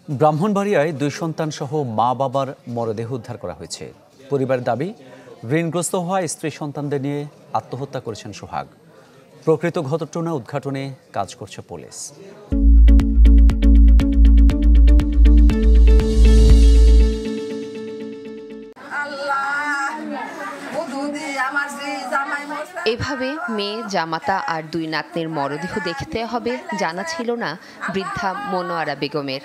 ব্রাহ্মণবাড়িয়ায় 2 সন্তান সহ মা বাবার মরদেহ উদ্ধার করা হয়েছে। পরিবারের দাবি, ঋণগ্রস্ত হওয়া স্ত্রী সন্তানদের নিয়ে আত্মহত্যা করেছেন সোহাগ। প্রকৃত ঘটনা উদ্ঘাটনে কাজ করছে পুলিশ। এভাবে মেয়ে, জামাতা আর 2 নাতনির মরদেহ দেখতে হবে জানা ছিল না বৃদ্ধা মনোয়ারা বেগমের।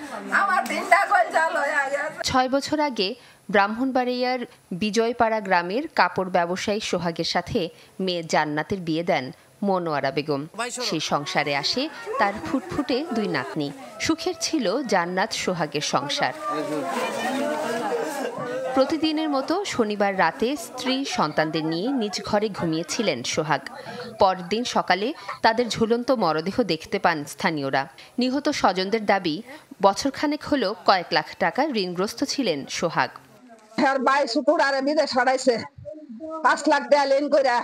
6 বছর আগে ব্রাহ্মণবাড়িয়ার বিজয়পাড়া গ্রামের কাপড় ব্যবসায়ী সোহাগের সাথে মেয়ে জান্নাতের বিয়ে দেন মনোয়ারা বেগম। সেই সংসারে আসে তার ফুটফুটে 2 নাতনি। সুখের ছিল জান্নাত সোহাগের সংসার। প্রতিদিনের মতো শনিবার রাতে স্ত্রী সন্তানদের নিয়ে নিজ ঘরে ঘুমিয়েছিলেন সোহাগ। পরদিন সকালে তাদের ঝুলন্ত মরদেহ দেখতে পান স্থানীয়রা। নিহত স্বজনদের দাবি, বছরখানেক হলো কয়েক লাখ টাকা ঋণগ্রস্ত ছিলেন সোহাগ। 5 লাখ টাকা লেন কইরা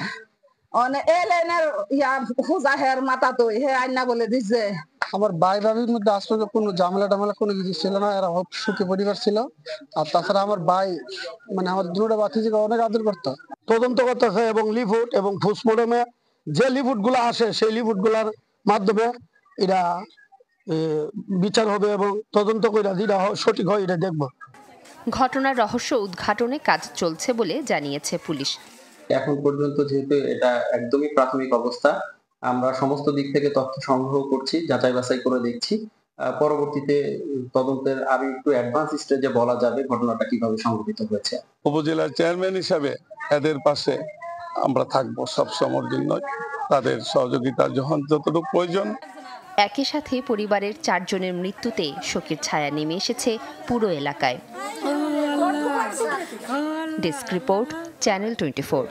আমার ভাই ভাবির মধ্যে আসলে কোনো ঝামেলা কোনো কিছু ছিল না। এরা সুখী পরিবার ছিল। আর তাছাড়া আমার ভাই আমার দুটো বাতিজিকে অনেক আদর করতো। তদন্ত করতেছে এবং লিফুট এবং পোস্টমর্টমে যে লিফুট গুলো আসে সেই লিফুট গুলার মাধ্যমে এরা বিচার হবে এবং তদন্ত করে যেটা সঠিক হয় এটা দেখব। ঘটনার রহস্য উদ্ঘাটনে কাজ চলছে বলে জানিয়েছে পুলিশ। এখন পর্যন্ত যেহেতু এটা একদমই প্রাথমিক অবস্থা, আমরা সমস্ত দিক থেকে তথ্য সংগ্রহ করছি, যাচাই বাছাই করে দেখছি। পরবর্তীতে তদন্তের আরো একটু অ্যাডভান্স স্টেজে বলা যাবে ঘটনাটা কিভাবে সংঘটিত হয়েছে। উপজেলার চেয়ারম্যান হিসাবে এদের পাশে আমরা থাকবো সব সময়ের জন্য, তাদের সহযোগিতা যতটুকু প্রয়োজন। একই সাথে পরিবারের 4 জনের মৃত্যুতে শোকের ছায়া নেমে এসেছে পুরো এলাকায়। Desk report, channel 24।